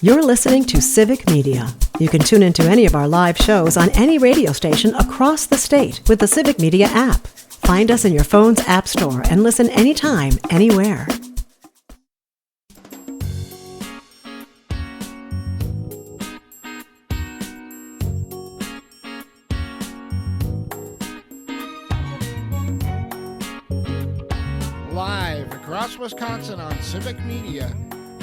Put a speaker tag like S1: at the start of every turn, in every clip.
S1: You're listening to Civic Media. You can tune into any of our live shows on any radio station across the state with the Civic Media app. Find us in your phone's app store and listen anytime, anywhere.
S2: Live across Wisconsin on Civic Media,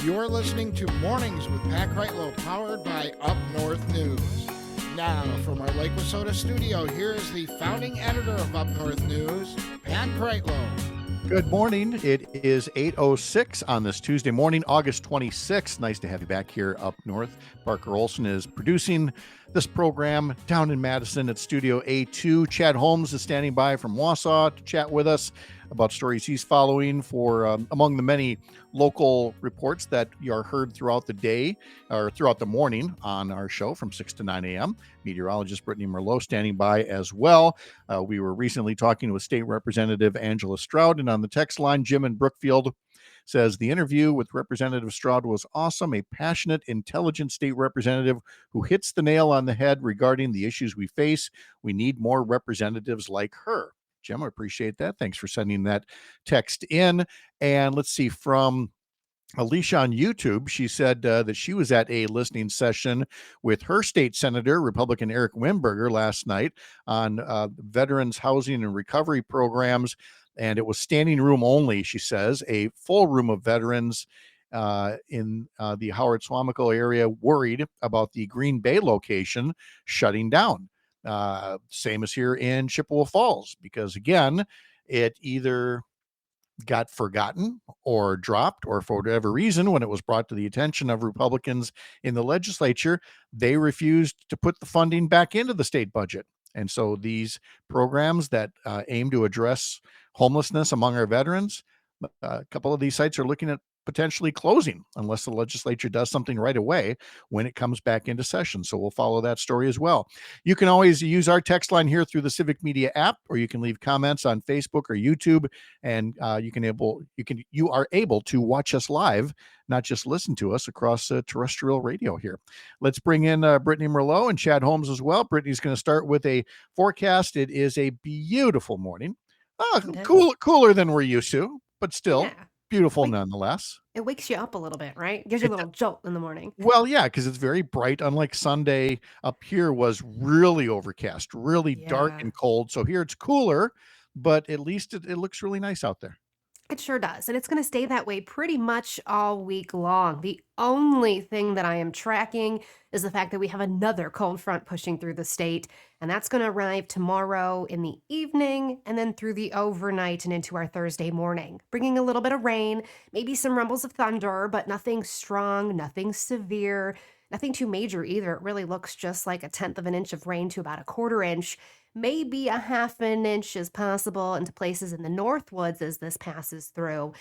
S2: you're listening to Mornings with Pat Kreitlow, powered by Up North News. Now, from our Lake Wissota studio, here is the founding editor of Up North News, Pat Kreitlow.
S3: Good morning. It is 8:06 on this Tuesday morning, August 26th. Nice to have you back here up north. Parker Olson is producing this program down in Madison at Studio A2. Chad Holmes is standing by from Wausau to chat with us about stories he's following for among the many local reports that are heard throughout the day or throughout the morning on our show from 6 to 9 a.m. Meteorologist Brittany Merlot standing by as well. We were recently talking with State Representative Angela Stroud, and on the text line, Jim in Brookfield says the interview with Representative Stroud was awesome. A passionate, intelligent state representative who hits the nail on the head regarding the issues we face. We need more representatives like her. Jim, I appreciate that. Thanks for sending that text in. And let's see, from Alicia on YouTube, she said that she was at a listening session with her state senator, Republican Eric Wimberger, last night on veterans housing and recovery programs. And it was standing room only, she says, a full room of veterans in the Howard Swamico area worried about the Green Bay location shutting down. Same as here in Chippewa Falls, because again, it either got forgotten or dropped, or for whatever reason, when it was brought to the attention of Republicans in the legislature, they refused to put the funding back into the state budget. And so these programs that aim to address homelessness among our veterans, a couple of these sites are looking at potentially closing unless the legislature does something right away when it comes back into session. So we'll follow that story as well. You can always use our text line here through the Civic Media app, or you can leave comments on Facebook or YouTube, and you are able to watch us live, not just listen to us across terrestrial radio here. Let's bring in Brittany Merlot and Chad Holmes as well. Brittany's going to start with a forecast. It is a beautiful morning. Cooler than we're used to, but still. Yeah. Beautiful nonetheless.
S4: It wakes you up a little bit, right? Gives you a little jolt in the morning.
S3: Well, yeah, because it's very bright. Unlike Sunday, up here was really overcast, really dark and cold. So here it's cooler, but at least it looks really nice out there.
S4: It sure does. And it's going to stay that way pretty much all week long. The only thing that I am tracking is the fact that we have another cold front pushing through the state. And that's going to arrive tomorrow in the evening and then through the overnight and into our Thursday morning, bringing a little bit of rain, maybe some rumbles of thunder, but nothing strong, nothing severe, nothing too major either. It really looks just like 1/10 of an inch of rain to about 1/4 inch. Maybe 1/2 an inch is possible into places in the Northwoods as this passes through,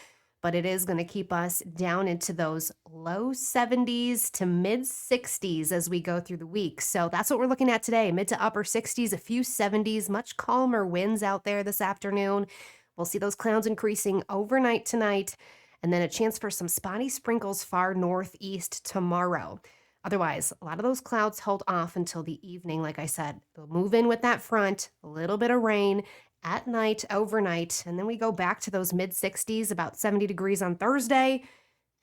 S4: but it is going to keep us down into those low 70s to mid 60s as we go through the week. So that's what we're looking at today, mid to upper 60s, a few 70s, much calmer winds out there this afternoon. We'll see those clouds increasing overnight tonight, and then a chance for some spotty sprinkles far northeast tomorrow. Otherwise, a lot of those clouds hold off until the evening. Like I said, they'll move in with that front, a little bit of rain at night, overnight, and then we go back to those mid 60s, about 70 degrees on Thursday.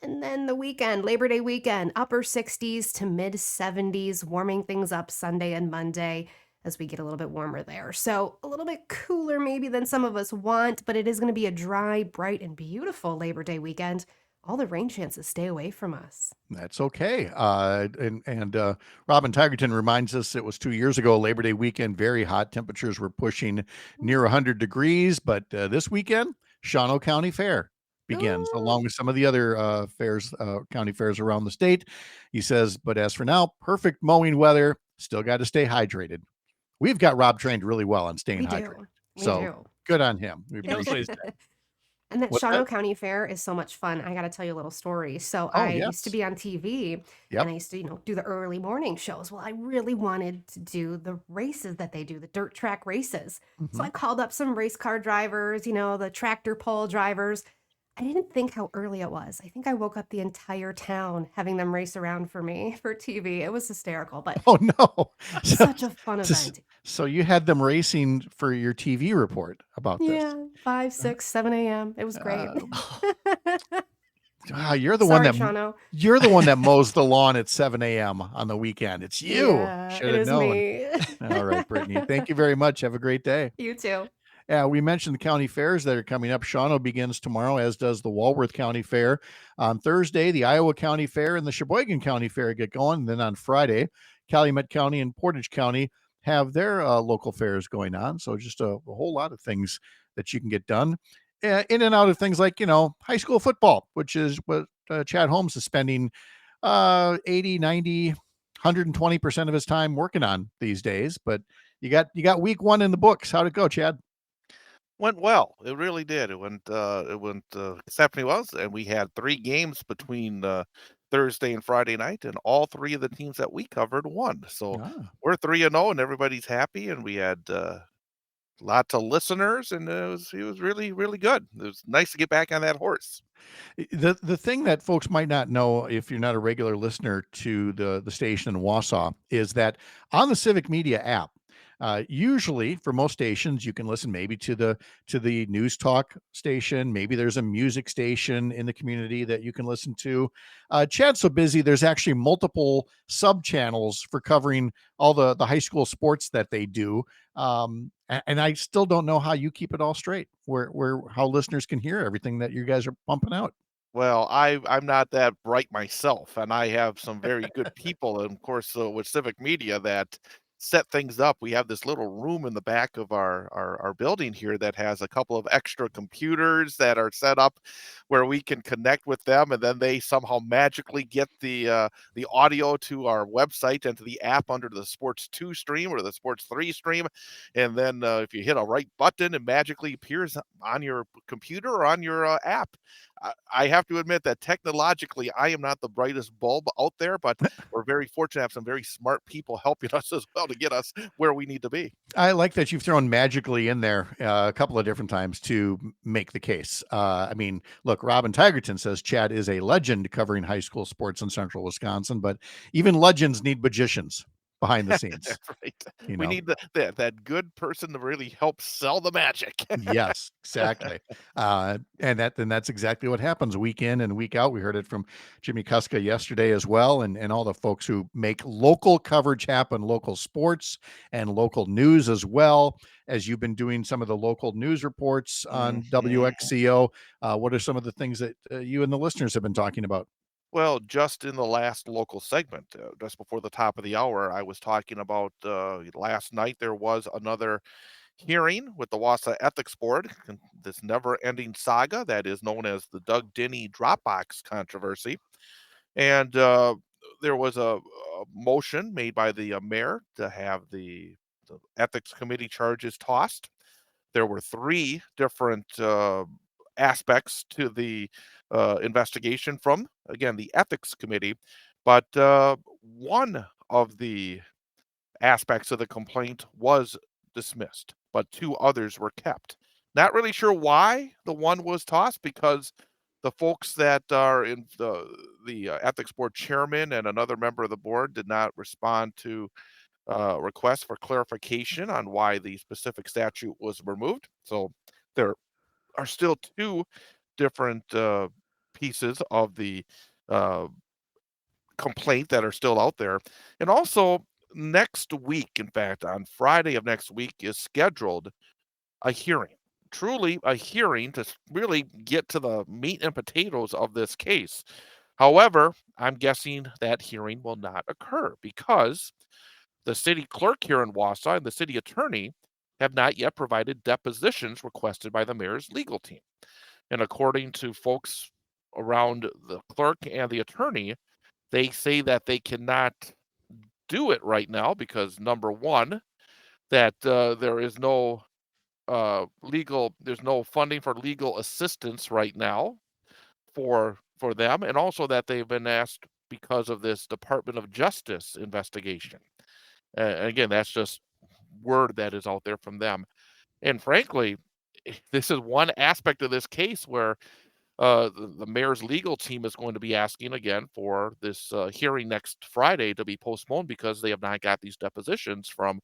S4: And then the weekend, Labor Day weekend, upper 60s to mid 70s, warming things up Sunday and Monday as we get a little bit warmer there. So a little bit cooler maybe than some of us want, but it is going to be a dry, bright, and beautiful Labor Day weekend. All the rain chances stay away from us.
S3: That's okay. And Robin Tigerton reminds us it was 2 years ago, Labor Day weekend, very hot. Temperatures were pushing near 100 degrees. But this weekend, Shawano County Fair begins, along with some of the other county fairs around the state. He says, but as for now, perfect mowing weather. Still got to stay hydrated. We've got Rob trained really well on staying hydrated. So good on him. We appreciate that.
S4: And that Shawano County Fair is so much fun. I got to tell you a little story. So I used to be on TV and I used to, do the early morning shows. Well, I really wanted to do the races that they do, the dirt track races. So I called up some race car drivers, the tractor pull drivers. I didn't think how early it was. I think I woke up the entire town having them race around for me for TV. It was hysterical, but
S3: Oh no. So,
S4: such a fun
S3: so
S4: event.
S3: so you had them racing for your TV report about this.
S4: Yeah, 5, 6, 7 a.m. It was great.
S3: Uh, you're the one
S4: Sorry,
S3: that
S4: Shawno.
S3: you're the one that mows the lawn at 7 a.m. on the weekend. It's you.
S4: Yeah,
S3: Should
S4: it
S3: have
S4: is
S3: known.
S4: me.
S3: All right, Brittany. Thank you very much. Have a great day.
S4: You too.
S3: Yeah, we mentioned the county fairs that are coming up. Shawano begins tomorrow, as does the Walworth County Fair. On Thursday, the Iowa County Fair and the Sheboygan County Fair get going. And then on Friday, Calumet County and Portage County have their local fairs going on. So just a whole lot of things that you can get done. In and out of things like, high school football, which is what Chad Holmes is spending 80, 90, 120% of his time working on these days. But you got week one in the books. How'd it go, Chad?
S5: Went well. It really did. It went exceptionally well, and we had 3 games between, Thursday and Friday night, and all 3 of the teams that we covered won. So
S3: Ah.
S5: we're 3-0, and everybody's happy, and we had, lots of listeners, and it was really, really good. It was nice to get back on that horse.
S3: The thing that folks might not know if you're not a regular listener to the station in Wausau is that on the Civic Media app, usually for most stations you can listen maybe to the news talk station. Maybe there's a music station in the community that you can listen to. Chad's so busy, there's actually multiple sub channels for covering all the high school sports that they do. And I still don't know how you keep it all straight, where how listeners can hear everything that you guys are pumping out.
S5: Well, I'm not that bright myself, and I have some very good people, and of course, with Civic Media that set things up. We have this little room in the back of our building here that has a couple of extra computers that are set up where we can connect with them, and then they somehow magically get the audio to our website and to the app under the Sports 2 stream or the Sports 3 stream, and then if you hit a right button, it magically appears on your computer or on your app. I have to admit that technologically, I am not the brightest bulb out there, but we're very fortunate to have some very smart people helping us as well to get us where we need to be.
S3: I like that you've thrown magically in there a couple of different times to make the case. I mean, look, Robin Tigerton says Chad is a legend covering high school sports in central Wisconsin, but even legends need magicians behind the scenes,
S5: Right.
S3: you
S5: We
S3: know?
S5: need that good person to really help sell the magic.
S3: Yes, exactly. And that's exactly what happens week in and week out. We heard it from Jimmy Kuska yesterday as well, and all the folks who make local coverage happen, local sports and local news as well. As you've been doing some of the local news reports on
S5: Mhm.
S3: WXCO, what are some of the things that you and the listeners have been talking about?
S5: Well, just in the last local segment, just before the top of the hour, I was talking about last night there was another hearing with the Wausau Ethics Board, this never-ending saga that is known as the Doug Denny Dropbox controversy. And there was a motion made by the mayor to have the ethics committee charges tossed. There were 3 different aspects to the investigation from, again, the ethics committee, but one of the aspects of the complaint was dismissed, but 2 others were kept. Not really sure why the one was tossed because the folks that are in the ethics board chairman and another member of the board did not respond to requests for clarification on why the specific statute was removed. So there are still 2 different pieces of the uh, complaint that are still out there. And also, next week, in fact, on Friday of next week, is scheduled a hearing. Truly a hearing to really get to the meat and potatoes of this case. However, I'm guessing that hearing will not occur because the city clerk here in Wausau and the city attorney have not yet provided depositions requested by the mayor's legal team. And according to folks around the clerk and the attorney, they say that they cannot do it right now because number one, that there is no there's no funding for legal assistance right now for them, and also that they've been asked because of this Department of Justice investigation. Again, that's just word that is out there from them. And frankly, this is one aspect of this case where The mayor's legal team is going to be asking again for this hearing next Friday to be postponed because they have not got these depositions from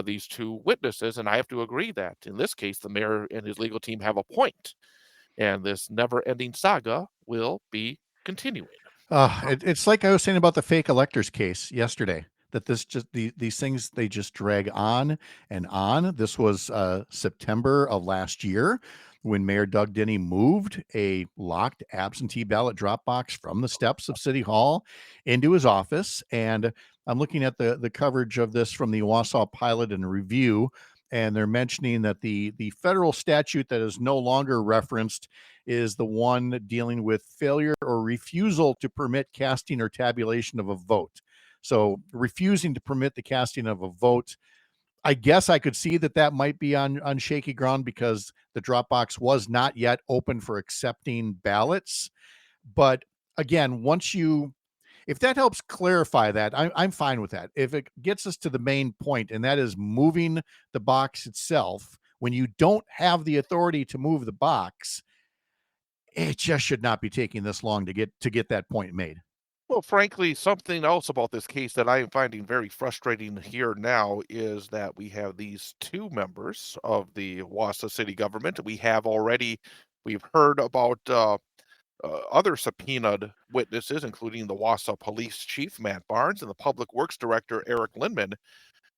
S5: these two witnesses. And I have to agree that in this case, the mayor and his legal team have a point, and this never ending saga will be continuing.
S3: It's like I was saying about the fake electors case yesterday. That these things, they just drag on and on. This was September of last year when Mayor Doug Denny moved a locked absentee ballot drop box from the steps of City Hall into his office. And I'm looking at the coverage of this from the Wausau Pilot and Review, and they're mentioning that the federal statute that is no longer referenced is the one dealing with failure or refusal to permit casting or tabulation of a vote. So refusing to permit the casting of a vote, I guess I could see that might be on shaky ground because the drop box was not yet open for accepting ballots. But again, if that helps clarify that, I'm fine with that. If it gets us to the main point, and that is moving the box itself, when you don't have the authority to move the box, it just should not be taking this long to get that point made.
S5: Well, frankly, something else about this case that I am finding very frustrating here now is that we have these two members of the Wausau city government. We've heard about other subpoenaed witnesses, including the Wausau police chief, Matt Barnes, and the public works director, Eric Lindman,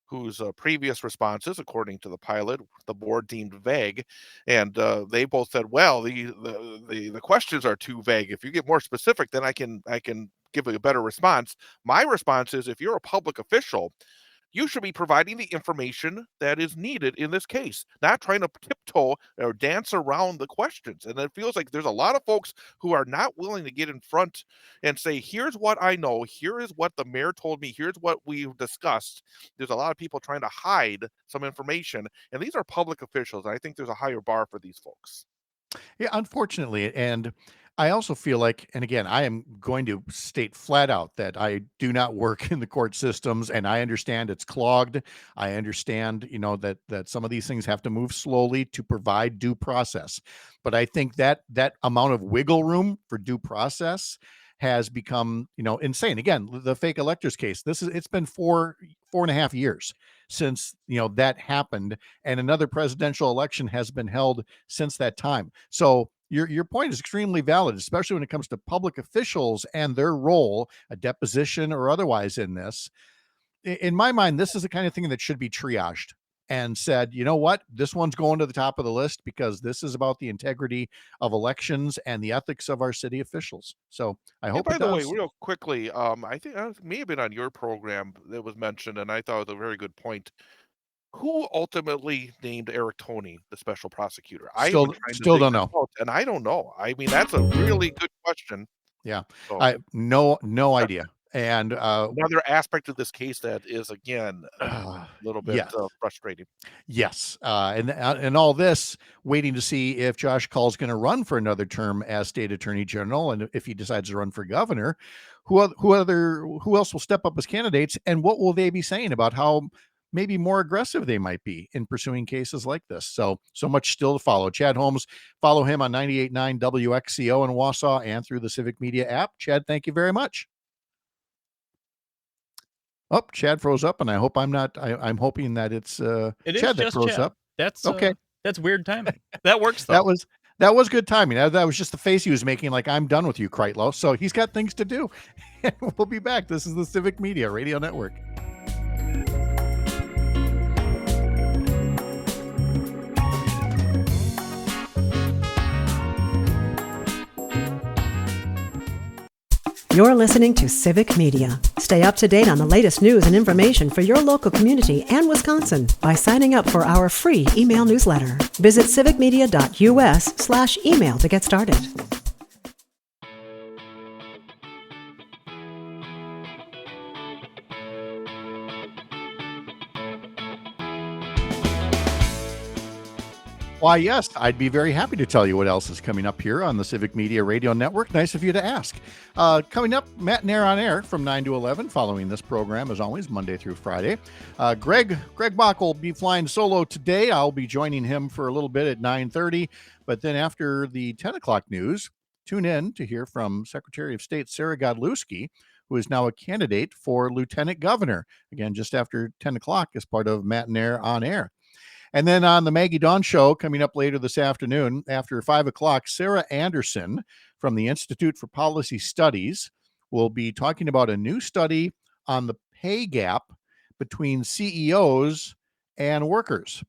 S5: whose previous responses, according to the pilot, the board deemed vague, and they both said, "Well, the questions are too vague. If you get more specific, then I can give a better response." My response is, if you're a public official, you should be providing the information that is needed in this case, not trying to tiptoe or dance around the questions. And it feels like there's a lot of folks who are not willing to get in front and say, here's what I know, here is what the mayor told me, here's what we've discussed. There's a lot of people trying to hide some information, and these are public officials. And I think there's a higher bar for these folks.
S3: Yeah, unfortunately. And I also feel like, and again, I am going to state flat out that I do not work in the court systems, and I understand it's clogged. I understand, that some of these things have to move slowly to provide due process. But I think that amount of wiggle room for due process has become, insane. Again, the fake electors case, it's been 4.5 years since, that happened, and another presidential election has been held since that time. So your point is extremely valid, especially when it comes to public officials and their role, a deposition or otherwise in this. In my mind, this is the kind of thing that should be triaged and said, you know what, this one's going to the top of the list because this is about the integrity of elections and the ethics of our city officials. So I
S5: Yeah,
S3: hope
S5: by
S3: it
S5: the way,
S3: does.
S5: real quickly, I think it may have been on your program that was mentioned, and I thought it was a very good point. Who ultimately named Eric Toney the special prosecutor? I have been trying to
S3: Still
S5: dig
S3: don't
S5: this
S3: know.
S5: out, and I don't know. I mean, that's a really good question.
S3: Yeah.
S5: So,
S3: I no idea. And
S5: another aspect of this case that is, again, a little bit
S3: yes.
S5: frustrating.
S3: Yes, and all this waiting to see if Josh Cull's going to run for another term as state attorney general, and if he decides to run for governor, who else will step up as candidates, and what will they be saying about how maybe more aggressive they might be in pursuing cases like this? So much still to follow. Chad Holmes, follow him on 98.9 WXCO in Wausau and through the Civic Media app. Chad, thank you very much. Oh, Chad froze up, and I hope I'm hoping that it's
S6: It is
S3: Chad that
S6: just
S3: froze
S6: Chad.
S3: up.
S6: That's
S3: Okay.
S6: that's weird timing. That works though.
S3: That was good timing. That was just the face he was making, like, I'm done with you, Kreitlow. So he's got things to do. And we'll be back. This is the Civic Media Radio Network.
S1: You're listening to Civic Media. Stay up to date on the latest news and information for your local community and Wisconsin by signing up for our free email newsletter. Visit civicmedia.us/email to get started.
S3: Why, yes, I'd be very happy to tell you what else is coming up here on the Civic Media Radio Network. Nice of you to ask. Coming up, Matt and Air on Air from 9 to 11, following this program, as always, Monday through Friday. Greg Bach will be flying solo today. I'll be joining him for a little bit at 9:30. But then after the 10 o'clock news, tune in to hear from Secretary of State Sarah Godlewski, who is now a candidate for Lieutenant Governor. Again, just after 10 o'clock as part of Matt and Air on Air. And then on the Maggie Dawn Show, coming up later this afternoon, after 5 o'clock, Sarah Anderson from the Institute for Policy Studies will be talking about a new study on the pay gap between CEOs and workers.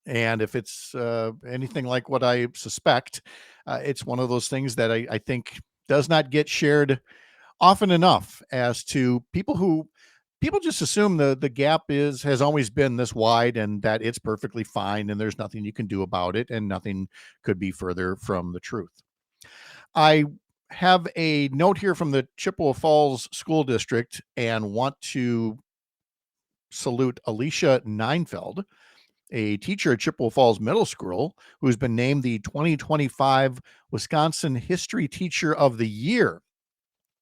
S3: And if it's anything like what I suspect, it's one of those things that I think does not get shared often enough as to people just assume the gap has always been this wide and that it's perfectly fine and there's nothing you can do about it and nothing could be further from the truth. I have a note here from the Chippewa Falls School District and want to salute Alicia Neinfeld, a teacher at Chippewa Falls Middle School, who's been named the 2025 Wisconsin History Teacher of the Year.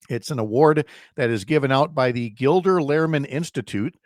S3: It's an award that is given out by the Gilder Lehrman Institute,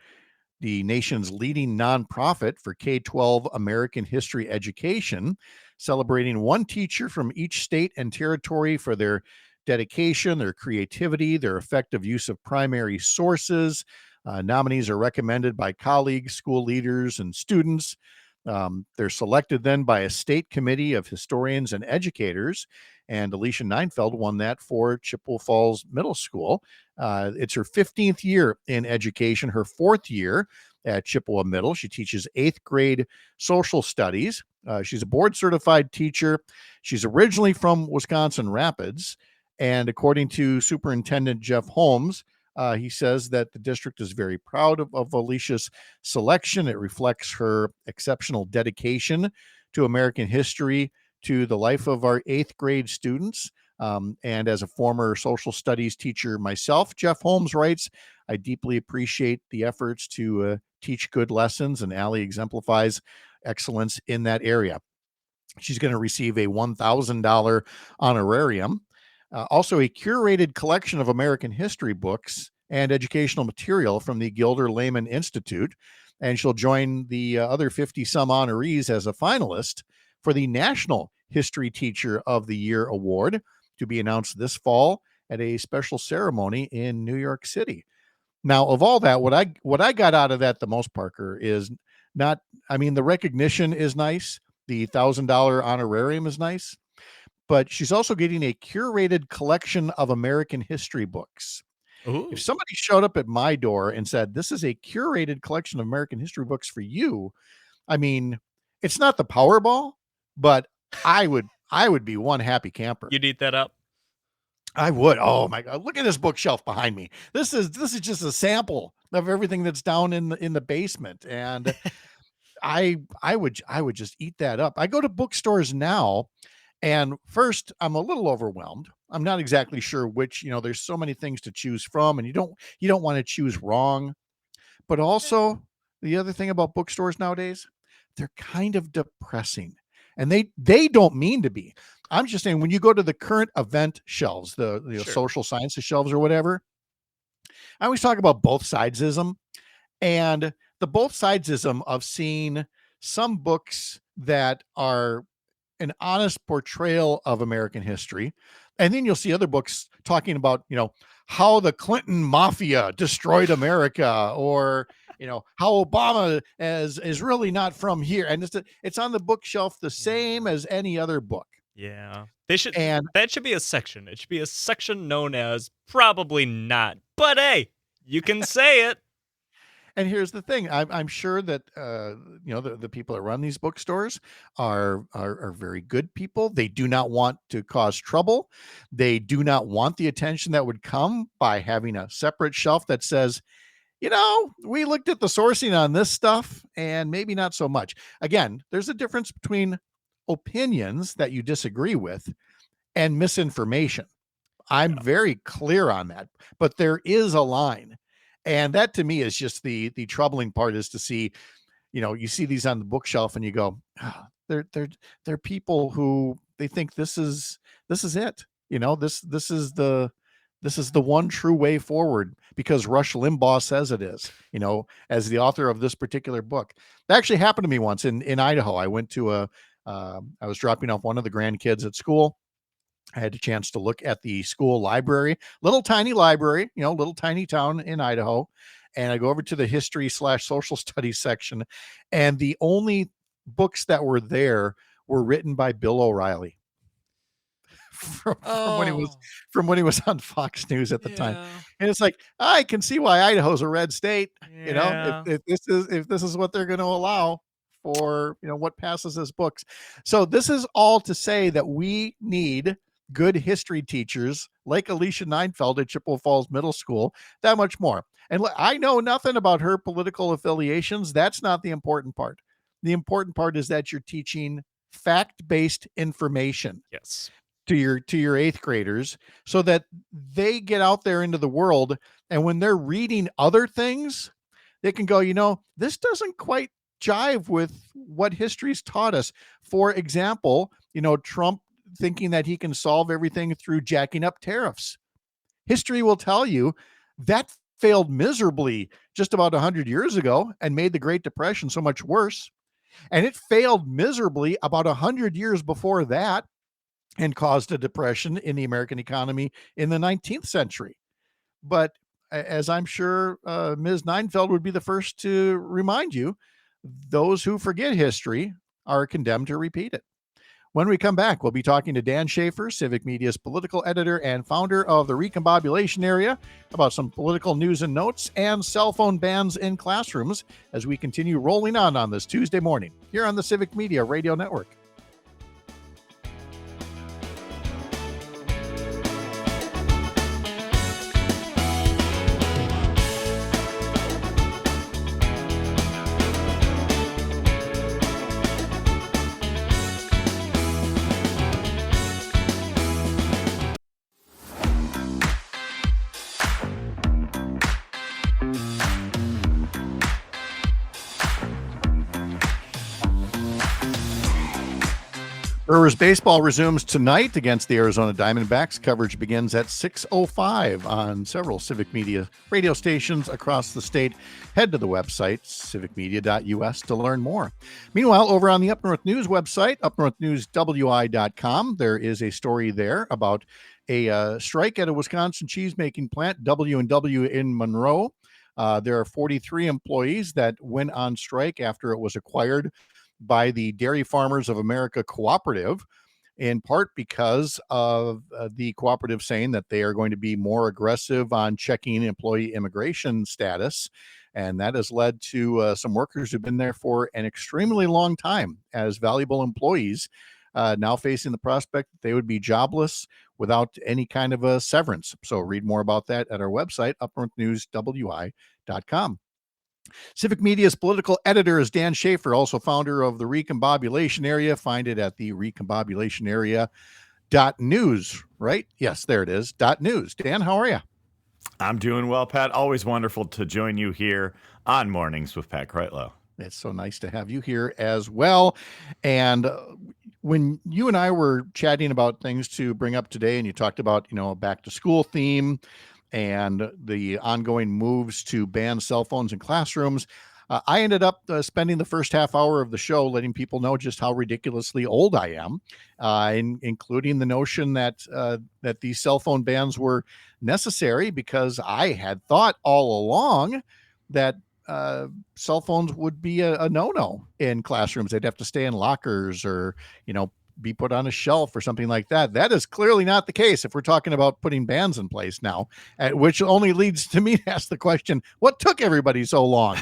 S3: the nation's leading nonprofit for K-12 American history education, celebrating one teacher from each state and territory for their dedication, their creativity, their effective use of primary sources. Nominees are recommended by colleagues, school leaders, and students. They're selected then by a state committee of historians and educators, and Alicia Neinfeld won that for Chippewa Falls Middle School. It's her 15th year in education, her 4th year at Chippewa Middle. She teaches 8th grade social studies. She's a board-certified teacher. She's originally from Wisconsin Rapids, and according to Superintendent Jeff Holmes, he says that the district is very proud of Alicia's selection. It reflects her exceptional dedication to American history, to the life of our 8th grade students. And as a former social studies teacher myself, Jeff Holmes writes, I deeply appreciate the efforts to teach good lessons, and Allie exemplifies excellence in that area. She's going to receive a $1,000 honorarium. Also, a curated collection of American history books and educational material from the Gilder Lehrman Institute. And she'll join the other 50-some honorees as a finalist for the National History Teacher of the Year Award, to be announced this fall at a special ceremony in New York City. Now, of all that, what I got out of that the most, Parker, is not, I mean, the recognition is nice. The $1,000 honorarium is nice. But she's also getting a curated collection of American history books.
S6: Ooh.
S3: If somebody showed up at my door and said, this is a curated collection of American history books for you, I mean, it's not the Powerball, but I would be one happy camper.
S6: You'd eat that up?
S3: I would. Oh my God. Look at this bookshelf behind me. This is just a sample of everything that's down in the basement. And I would just eat that up. I go to bookstores now, and first I'm a little overwhelmed. I'm not exactly sure which, there's so many things to choose from, and you don't want to choose wrong. But also, the other thing about bookstores nowadays, they're kind of depressing. And they don't mean to be. I'm just saying, when you go to the current event shelves, the
S6: Sure.
S3: social sciences shelves or whatever, I always talk about both sidesism, and the both sidesism of seeing some books that are an honest portrayal of American history. And then you'll see other books talking about, how the Clinton mafia destroyed America, or, how Obama is really not from here. And it's on the bookshelf the same as any other book.
S6: Yeah.
S3: And
S6: that should be a section. It should be a section known as probably not. But hey, you can say it.
S3: And here's the thing. I'm sure that the people that run these bookstores are very good people. They do not want to cause trouble. They do not want the attention that would come by having a separate shelf that says, we looked at the sourcing on this stuff and maybe not so much. Again, there's a difference between opinions that you disagree with and misinformation. I'm very clear on that, but there is a line. And that to me is just the troubling part, is to see, you see these on the bookshelf and you go, They're they're people who they think this is it. This is the one true way forward because Rush Limbaugh says it is, as the author of this particular book. That actually happened to me once in Idaho. I went to I was dropping off one of the grandkids at school. I had a chance to look at the school library, little tiny library, little tiny town in Idaho. And I go over to the history/social studies section, and the only books that were there were written by Bill O'Reilly from when he was
S6: Oh,
S3: from when he was on Fox News at the time.
S6: yeah.
S3: And it's like, I can see why Idaho's a red state,
S6: Yeah.
S3: if this is what they're going to allow for, what passes as books. So this is all to say that we need good history teachers like Alicia Neinfeld at Chippewa Falls Middle School, that much more. And I know nothing about her political affiliations. That's not the important part. The important part is that you're teaching fact-based information
S6: Yes.
S3: to your eighth graders so that they get out there into the world, and when they're reading other things, they can go, this doesn't quite jive with what history's taught us. For example, Trump thinking that he can solve everything through jacking up tariffs. History will tell you that failed miserably just about 100 years ago and made the Great Depression so much worse. And it failed miserably about 100 years before that and caused a depression in the American economy in the 19th century. But as I'm sure Ms. Neinfeld would be the first to remind you, those who forget history are condemned to repeat it. When we come back, we'll be talking to Dan Shafer, Civic Media's political editor and founder of the Recombobulation Area, about some political news and notes and cell phone bans in classrooms as we continue rolling on this Tuesday morning here on the Civic Media Radio Network. Brewers baseball resumes tonight against the Arizona Diamondbacks. Coverage begins at 6:05 on several Civic Media radio stations across the state. Head to the website, civicmedia.us, to learn more. Meanwhile, over on the Up North News website, upnorthnewswi.com, there is a story there about a strike at a Wisconsin cheese-making plant, W&W in Monroe. There are 43 employees that went on strike after it was acquired by the Dairy Farmers of America Cooperative, in part because of the cooperative saying that they are going to be more aggressive on checking employee immigration status. And that has led to some workers who've been there for an extremely long time as valuable employees, now facing the prospect that they would be jobless without any kind of a severance. So read more about that at our website, upnorthnewswi.com. Civic Media's political editor is Dan Shafer, also founder of the Recombobulation Area. Find it at the recombobulationarea.news, right? Yes, there it is, .news. Dan, how are you?
S7: I'm doing well, Pat. Always wonderful to join you here on Mornings with Pat Kreitlow.
S3: It's so nice to have you here as well. And when you and I were chatting about things to bring up today, and you talked about, a back to school theme and the ongoing moves to ban cell phones in classrooms, I ended up spending the first half hour of the show letting people know just how ridiculously old I am, including the notion that that these cell phone bans were necessary because I had thought all along that cell phones would be a no-no in classrooms. They'd have to stay in lockers or, be put on a shelf or something like that. That is clearly not the case if we're talking about putting bans in place now, which only leads to me to ask the question, what took everybody so long?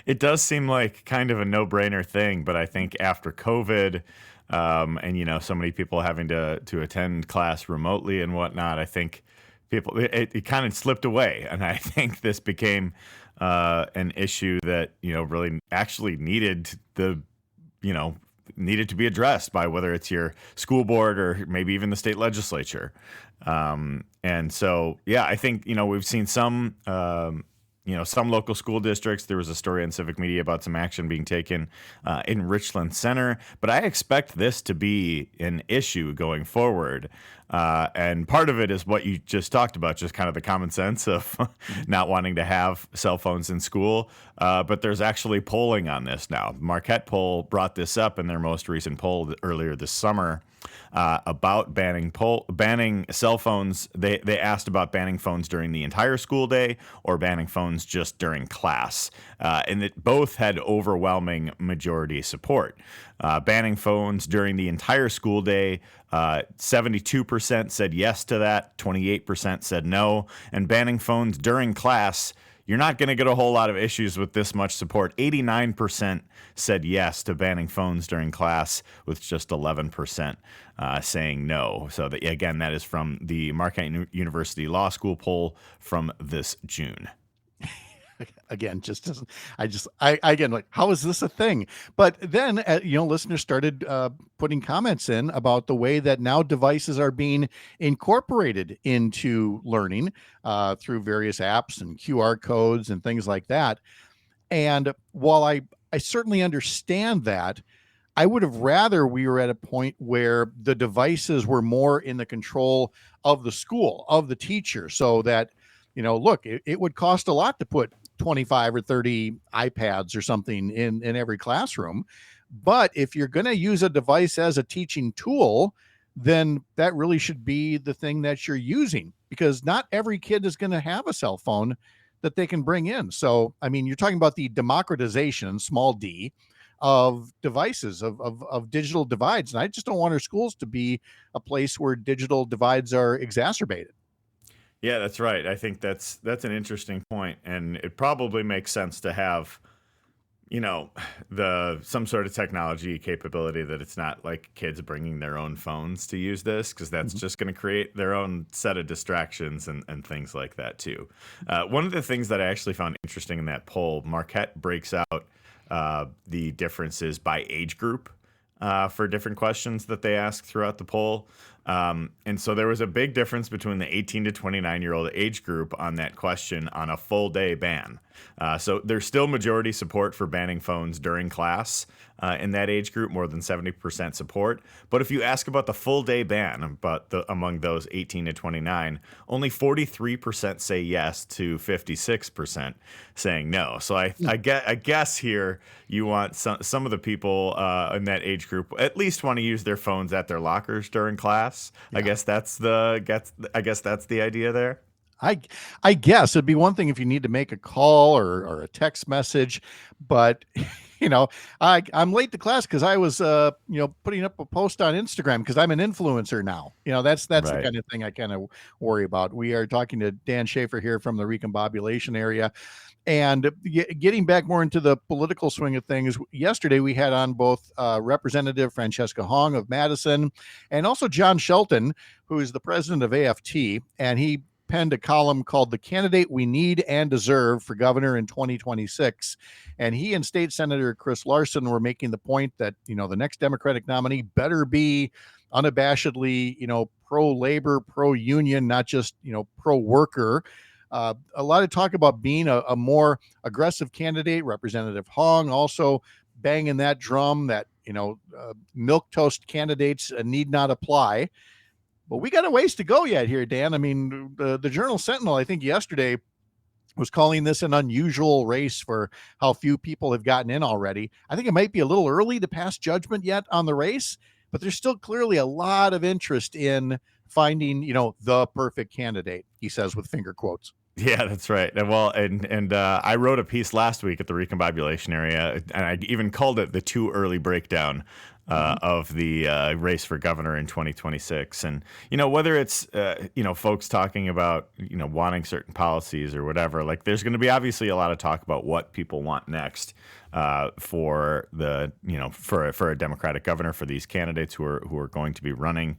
S7: It does seem like kind of a no-brainer thing, but I think after COVID, and so many people having to attend class remotely and whatnot, I think it kind of slipped away, and I think this became an issue that really actually needed to be addressed by whether it's your school board or maybe even the state legislature. And so, yeah, I think, we've seen some, some local school districts, there was a story in Civic Media about some action being taken in Richland Center. But I expect this to be an issue going forward. And part of it is what you just talked about, just kind of the common sense of not wanting to have cell phones in school. But there's actually polling on this now. Marquette poll brought this up in their most recent poll earlier this summer about banning cell phones. They asked about banning phones during the entire school day or banning phones just during class. And it both had overwhelming majority support. Banning phones during the entire school day, 72% said yes to that, 28% said no. And banning phones during class, you're not going to get a whole lot of issues with this much support. 89% said yes to banning phones during class, with just 11% saying no. So again, that is from the Marquette University Law School poll from this June.
S3: Again, just doesn't. Again, like, how is this a thing? But then, listeners started putting comments in about the way that now devices are being incorporated into learning through various apps and QR codes and things like that. And while I certainly understand that, I would have rather we were at a point where the devices were more in the control of the school, of the teacher, so that, look, it would cost a lot to put 25 or 30 iPads or something in every classroom. But if you're going to use a device as a teaching tool, then that really should be the thing that you're using, because not every kid is going to have a cell phone that they can bring in. So, I mean, you're talking about the democratization, small d, of devices, of digital divides. And I just don't want our schools to be a place where digital divides are exacerbated.
S7: Yeah, that's right. I think that's an interesting point, and it probably makes sense to have, some sort of technology capability that it's not like kids bringing their own phones to use this, because that's just going to create their own set of distractions and things like that too. One of the things that I actually found interesting in that poll, Marquette breaks out the differences by age group for different questions that they ask throughout the poll. And so there was a big difference between the 18 to 29-year-old age group on that question on a full day ban. So there's still majority support for banning phones during class in that age group, more than 70% support. But if you ask about the full day ban, among those 18 to 29, only 43% say yes to 56% saying no. So I guess here you want some of the people in that age group at least want to use their phones at their lockers during class. Yeah. I guess that's the idea there.
S3: I guess it'd be one thing if you need to make a call or a text message, but I'm late to class because I was putting up a post on Instagram because I'm an influencer now. That's right. The kind of thing I kind of worry about. We are talking to Dan Shafer here from the recombobulation area. And getting back more into the political swing of things, yesterday we had on both Representative Francesca Hong of Madison and also John Shelton, who is the president of AFT, and he penned a column called "The Candidate We Need and Deserve for Governor in 2026." And he and State Senator Chris Larson were making the point that, the next Democratic nominee better be unabashedly, pro-labor, pro-union, not just, pro-worker. A lot of talk about being a more aggressive candidate. Representative Hong also banging that drum that, milquetoast candidates need not apply. But we got a ways to go yet here, Dan. I mean, the Journal Sentinel, I think yesterday, was calling this an unusual race for how few people have gotten in already. I think it might be a little early to pass judgment yet on the race, but there's still clearly a lot of interest in finding, the perfect candidate, he says with finger quotes.
S7: Yeah, that's right. Well, and I wrote a piece last week at the recombobulation area, and I even called it the too early breakdown of the race for governor in 2026. And, whether it's, folks talking about, wanting certain policies or whatever, like there's going to be obviously a lot of talk about what people want next for the, for a Democratic governor, for these candidates who are going to be running.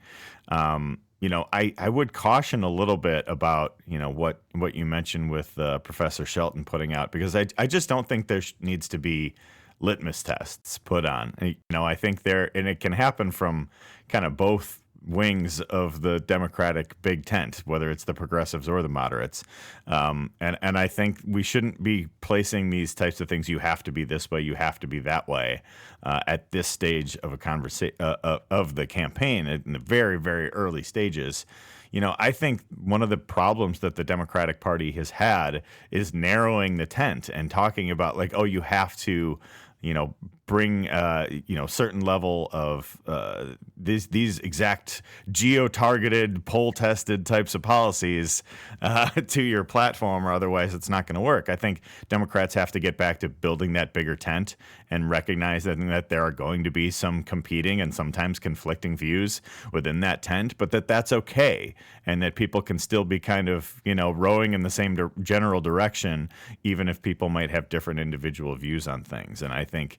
S7: I would caution a little bit about, what you mentioned with Professor Shelton putting out, because I just don't think there needs to be litmus tests put on. I think and it can happen from kind of both wings of the Democratic big tent, whether it's the progressives or the moderates. And I think we shouldn't be placing these types of things. You have to be this way. You have to be that way at this stage of a conversation of the campaign in the very, very early stages. I think one of the problems that the Democratic Party has had is narrowing the tent and talking about like, oh, you have to, bring certain level of these exact geo-targeted, poll-tested types of policies to your platform, or otherwise it's not going to work. I think Democrats have to get back to building that bigger tent and recognize that there are going to be some competing and sometimes conflicting views within that tent, but that's okay, and that people can still be kind of rowing in the same general direction, even if people might have different individual views on things. And I think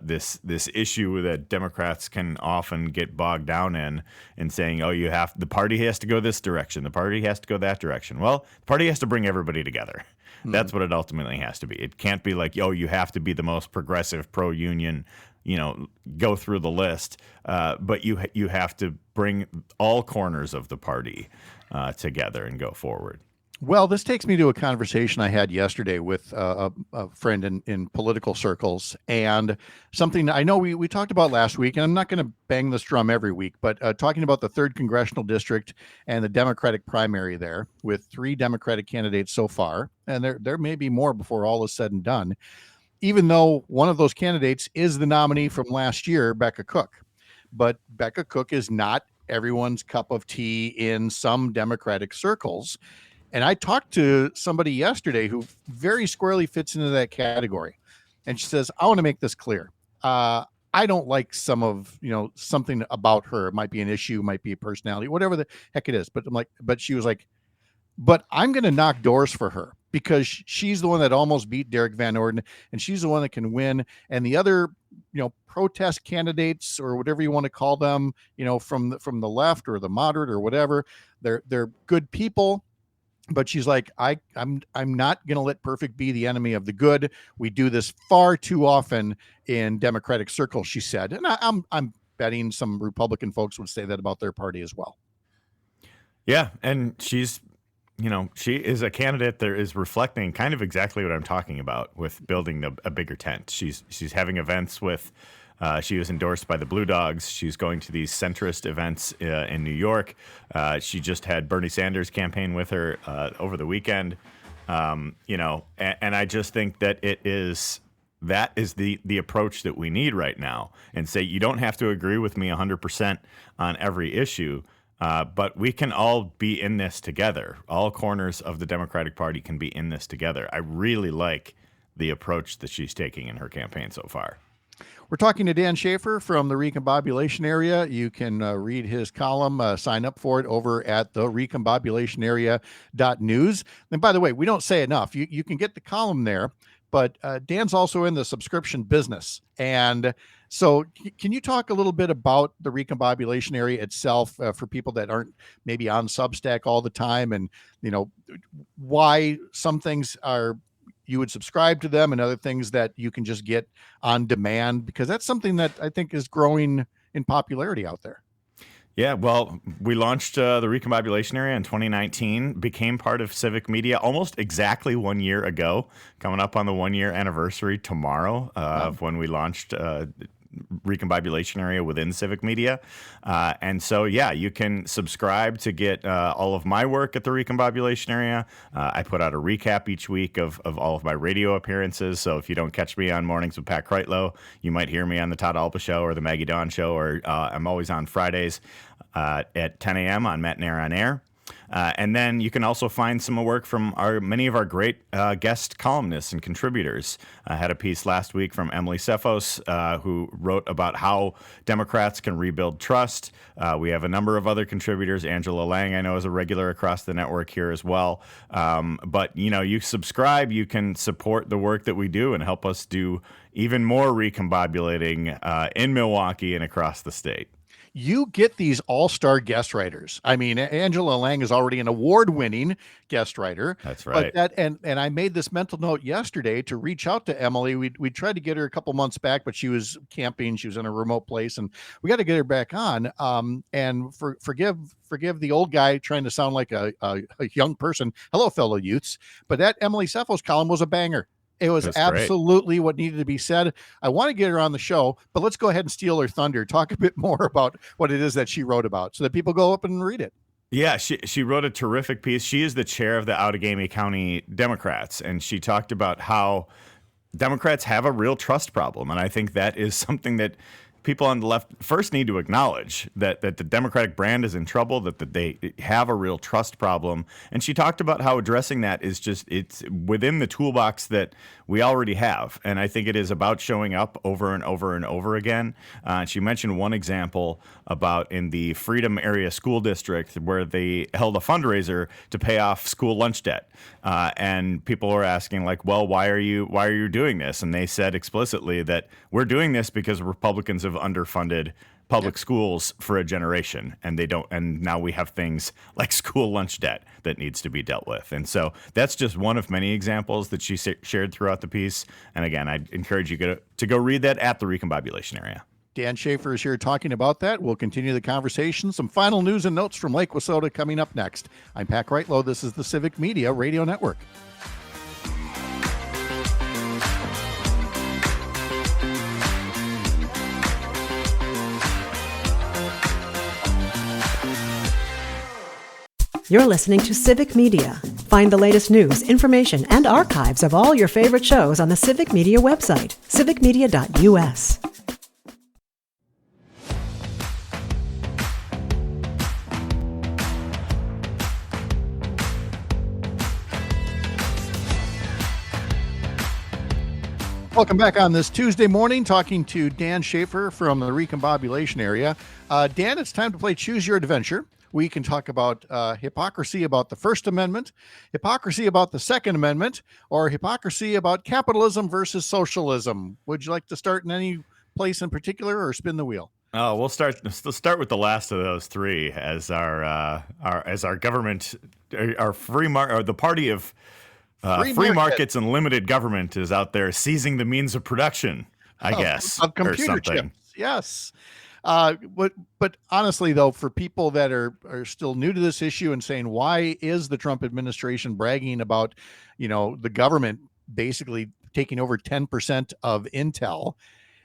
S7: this issue that Democrats can often get bogged down in saying, oh, the party has to go this direction, the party has to go that direction. Well, the party has to bring everybody together. That's what it ultimately has to be. It can't be like, oh, you have to be the most progressive, pro-union, go through the list. But you have to bring all corners of the party together and go forward.
S3: Well, this takes me to a conversation I had yesterday with a friend in political circles, and something I know we talked about last week, and I'm not going to bang this drum every week, but talking about the 3rd Congressional District and the Democratic primary there with 3 Democratic candidates so far, and there may be more before all is said and done, even though one of those candidates is the nominee from last year, Becca Cook. But Becca Cook is not everyone's cup of tea in some Democratic circles. And I talked to somebody yesterday who very squarely fits into that category. And she says, I want to make this clear. I don't like something about her. It might be an issue, might be a personality, whatever the heck it is. But she was like, but I'm going to knock doors for her because she's the one that almost beat Derek Van Orden, and she's the one that can win. And the other, protest candidates or whatever you want to call them, from the left or the moderate or whatever, they're good people. But she's like, I'm not going to let perfect be the enemy of the good. We do this far too often in Democratic circles, she said. And I'm betting some Republican folks would say that about their party as well.
S7: Yeah, and she's, she is a candidate that is reflecting kind of exactly what I'm talking about with building a bigger tent. She's having events with. She was endorsed by the Blue Dogs. She's going to these centrist events in New York. She just had Bernie Sanders campaign with her over the weekend. And I just think that that is the approach that we need right now. And say you don't have to agree with me 100% on every issue, but we can all be in this together. All corners of the Democratic Party can be in this together. I really like the approach that she's taking in her campaign so far.
S3: We're talking to Dan Shafer from the Recombobulation Area. You can read his column, sign up for it over at the recombobulationarea.news. And by the way, we don't say enough. You can get the column there, but Dan's also in the subscription business. And so can you talk a little bit about the Recombobulation Area itself for people that aren't maybe on Substack all the time, and, why some things you would subscribe to them and other things that you can just get on demand, because that's something that I think is growing in popularity out there.
S7: Yeah, well, we launched the Recombobulation Area in 2019, became part of Civic Media almost exactly 1 year ago, coming up on the 1 year anniversary tomorrow of when we launched Recombobulation Area within Civic Media. And so, yeah, you can subscribe to get all of my work at the Recombobulation Area. I put out a recap each week of all of my radio appearances. So if you don't catch me on Mornings with Pat Kreitlow, you might hear me on the Todd Alba Show or the Maggie Dawn Show, or I'm always on Fridays at 10 a.m. on Matt Nair on Air. And then you can also find some work from many of our great guest columnists and contributors. I had a piece last week from Emily Cephos, who wrote about how Democrats can rebuild trust. We have a number of other contributors. Angela Lang, I know, is a regular across the network here as well. But, you subscribe, you can support the work that we do and help us do even more recombobulating in Milwaukee and across the state.
S3: you get these all-star guest writers. I mean, Angela Lang is already an award-winning guest writer.
S7: That's right.
S3: But and I made this mental note yesterday to reach out to Emily. We tried to get her a couple months back, but she was camping. She was in a remote place, and we got to get her back on. And forgive the old guy trying to sound like a young person. Hello, fellow youths. But that Emily Sefos column was a banger. It was absolutely what needed to be said. I want to get her on the show, but let's go ahead and steal her thunder. Talk a bit more about what it is that she wrote about so that people go up and read it.
S7: Yeah, she wrote a terrific piece. She is the chair of the Outagamie County Democrats, and she talked about how Democrats have a real trust problem. And I think that is something that people on the left first need to acknowledge, that the Democratic brand is in trouble, that they have a real trust problem. And she talked about how addressing that is it's within the toolbox that we already have. And I think it is about showing up over and over and over again. She mentioned one example about in the Freedom Area School District where they held a fundraiser to pay off school lunch debt. And people were asking, like, well, why are you doing this? And they said explicitly that we're doing this because Republicans have underfunded public schools for a generation, and now we have things like school lunch debt that needs to be dealt with. And so that's just one of many examples that she shared throughout the piece. And again, I'd encourage you to go read that at the Recombobulation area.
S3: Dan Shafer is here talking about that. We'll continue the conversation. Some final news and notes from Lake Wissota coming up next. I'm Pat Kreitlow. This is the Civic Media Radio Network.
S1: You're listening to Civic Media. Find the latest news, information, and archives of all your favorite shows on the Civic Media website, civicmedia.us.
S3: Welcome back on this Tuesday morning, talking to Dan Shafer from the Recombobulation area. Dan, it's time to play Choose Your Adventure. We can talk about hypocrisy about the First Amendment, hypocrisy about the Second Amendment, or hypocrisy about capitalism versus socialism. Would you like to start in any place in particular, or spin the wheel?
S7: Oh, let's start with the last of those three as our government, our the party of free markets and limited government is out there seizing the means of production, I guess,
S3: of computer chips. Yes. But honestly, though, for people that are still new to this issue and saying, why is the Trump administration bragging about, the government basically taking over 10% of Intel,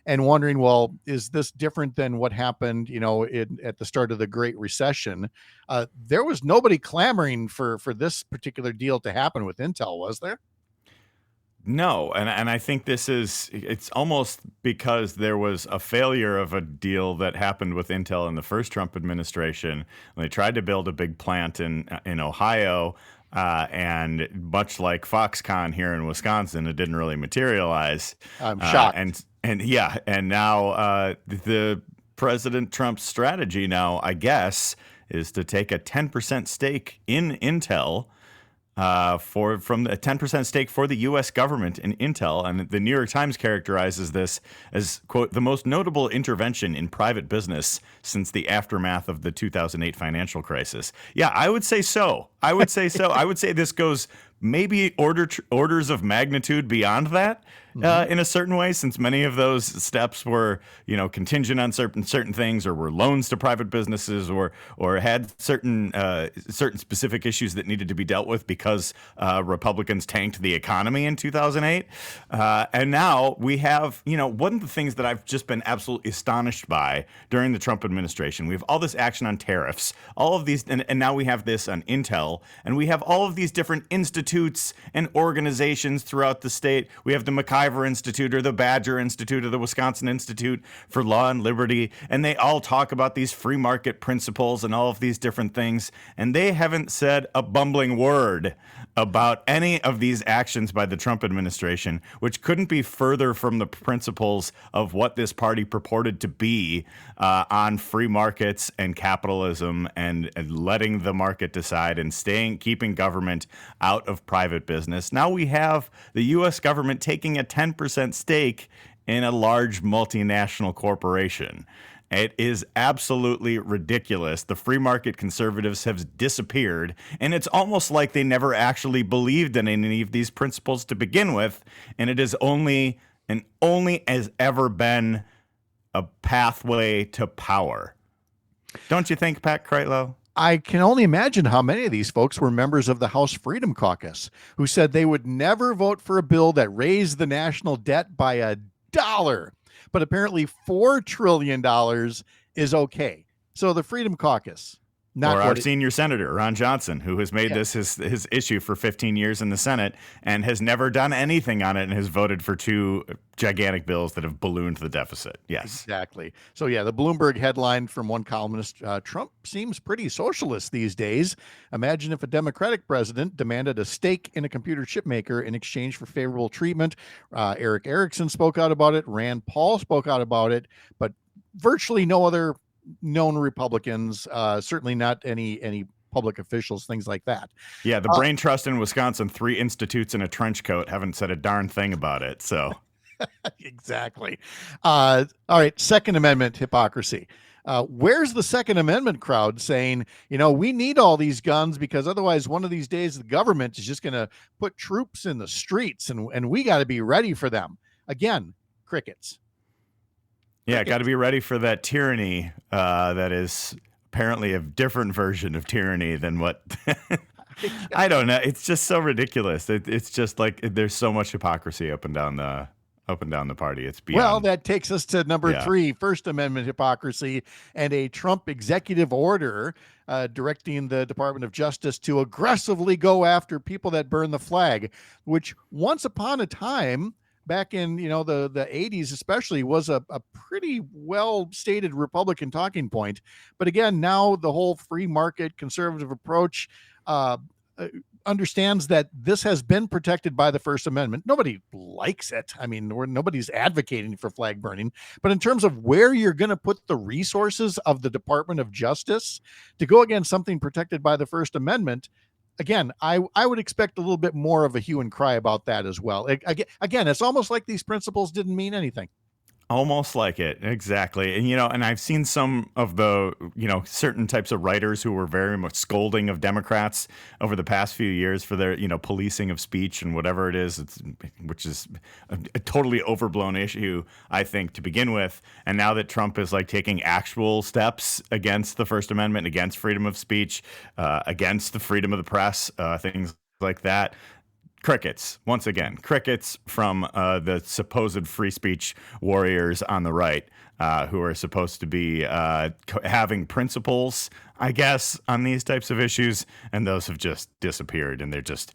S3: and wondering, well, is this different than what happened, at the start of the Great Recession? There was nobody clamoring for this particular deal to happen with Intel, was there?
S7: No, and I think it's almost because there was a failure of a deal that happened with Intel in the first Trump administration. They tried to build a big plant in Ohio, and much like Foxconn here in Wisconsin, it didn't really materialize.
S3: I'm shocked.
S7: And now the President Trump's strategy now, I guess, is to take a 10% stake in Intel. From a 10% stake for the U.S. government in Intel. And the New York Times characterizes this as, quote, the most notable intervention in private business since the aftermath of the 2008 financial crisis. Yeah, I would say so. I would say this goes maybe orders of magnitude beyond that. In a certain way, since many of those steps were, contingent on certain things, or were loans to private businesses, or had certain specific issues that needed to be dealt with because Republicans tanked the economy in 2008. And now we have, one of the things that I've just been absolutely astonished by during the Trump administration, we have all this action on tariffs, all of these, and now we have this on Intel, and we have all of these different institutes and organizations throughout the state. We have the McIver Institute, or the Badger Institute, or the Wisconsin Institute for Law and Liberty, and they all talk about these free market principles and all of these different things, and they haven't said a bumbling word about any of these actions by the Trump administration, which couldn't be further from the principles of what this party purported to be on free markets and capitalism, and letting the market decide, and keeping government out of private business. Now we have the U.S. government taking a 10% stake in a large multinational corporation. It is absolutely ridiculous. The free market conservatives have disappeared, and it's almost like they never actually believed in any of these principles to begin with, and it is only has ever been a pathway to power. Don't you think, Pat Kreitlow?
S3: I can only imagine how many of these folks were members of the House Freedom Caucus who said they would never vote for a bill that raised the national debt by $1. But apparently $4 trillion is okay. So the Freedom Caucus, not
S7: or our senior senator, Ron Johnson, who has made this his issue for 15 years in the Senate and has never done anything on it and has voted for 2 gigantic bills that have ballooned the deficit. Yes,
S3: exactly. So yeah, the Bloomberg headline from one columnist, Trump seems pretty socialist these days. Imagine if a Democratic president demanded a stake in a computer chip maker in exchange for favorable treatment. Eric Erickson spoke out about it. Rand Paul spoke out about it, but virtually no other known Republicans, certainly not any public officials, things like that.
S7: Yeah, the Brain Trust in Wisconsin, 3 institutes in a trench coat, haven't said a darn thing about it. So
S3: exactly. All right, Second Amendment hypocrisy. Where's the Second Amendment crowd saying, we need all these guns because otherwise one of these days the government is just going to put troops in the streets and we got to be ready for them? Again, crickets.
S7: Yeah, got to be ready for that tyranny that is apparently a different version of tyranny than what I don't know. It's just so ridiculous. It's just like there's so much hypocrisy up and down the party. It's beyond.
S3: Well, that takes us to number 3, First Amendment hypocrisy, and a Trump executive order directing the Department of Justice to aggressively go after people that burn the flag, which once upon a time, back in the 80s especially, was a pretty well stated Republican talking point. But again, now the whole free market conservative approach understands that this has been protected by the First Amendment. Nobody likes it. I mean, nobody's advocating for flag burning, but in terms of where you're going to put the resources of the Department of Justice to go against something protected by the First Amendment, again, I would expect a little bit more of a hue and cry about that as well. Again, it's almost like these principles didn't mean anything.
S7: Almost like it. Exactly. And, and I've seen some of the, certain types of writers who were very much scolding of Democrats over the past few years for their, policing of speech and whatever it is, which is a totally overblown issue, I think, to begin with. And now that Trump is like taking actual steps against the First Amendment, against freedom of speech, against the freedom of the press, things like that. Crickets, once again, crickets from the supposed free speech warriors on the right who are supposed to be having principles, I guess, on these types of issues. And those have just disappeared. And they're just,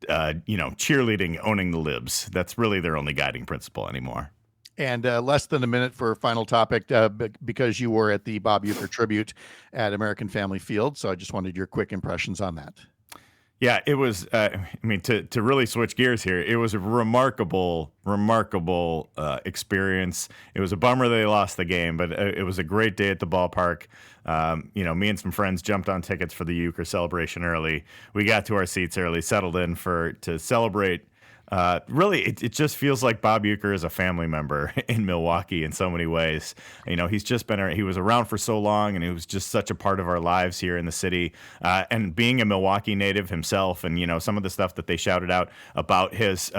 S7: cheerleading, owning the libs. That's really their only guiding principle anymore.
S3: And less than a minute for a final topic, because you were at the Bob Uecker tribute at American Family Field. So I just wanted your quick impressions on that.
S7: Yeah, it was, to really switch gears here, it was a remarkable experience. It was a bummer they lost the game, but it was a great day at the ballpark. Me and some friends jumped on tickets for the Uecker celebration early. We got to our seats early, settled in to celebrate. Really, it just feels like Bob Uecker is a family member in Milwaukee in so many ways. He's just he was around for so long, and he was just such a part of our lives here in the city. And being a Milwaukee native himself, and some of the stuff that they shouted out about his,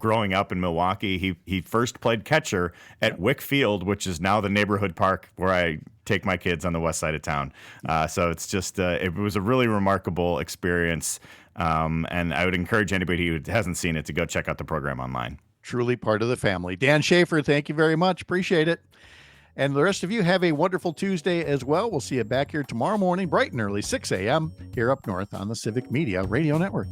S7: growing up in Milwaukee. He first played catcher at Wick Field, which is now the neighborhood park where I take my kids on the west side of town. So it's just it was a really remarkable experience. And I would encourage anybody who hasn't seen it to go check out the program online.
S3: Truly part of the family. Dan Shafer, thank you very much. Appreciate it. And the rest of you have a wonderful Tuesday as well. We'll see you back here tomorrow morning, bright and early, 6 a.m. here up north on the Civic Media Radio Network.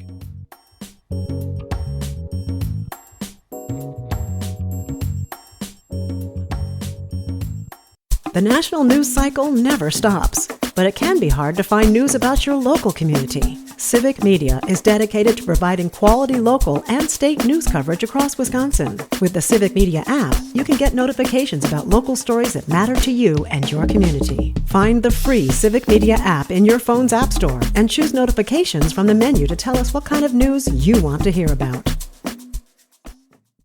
S1: The national news cycle never stops, but it can be hard to find news about your local community. Civic Media is dedicated to providing quality local and state news coverage across Wisconsin. With the Civic Media app, you can get notifications about local stories that matter to you and your community. Find the free Civic Media app in your phone's app store and choose notifications from the menu to tell us what kind of news you want to hear about.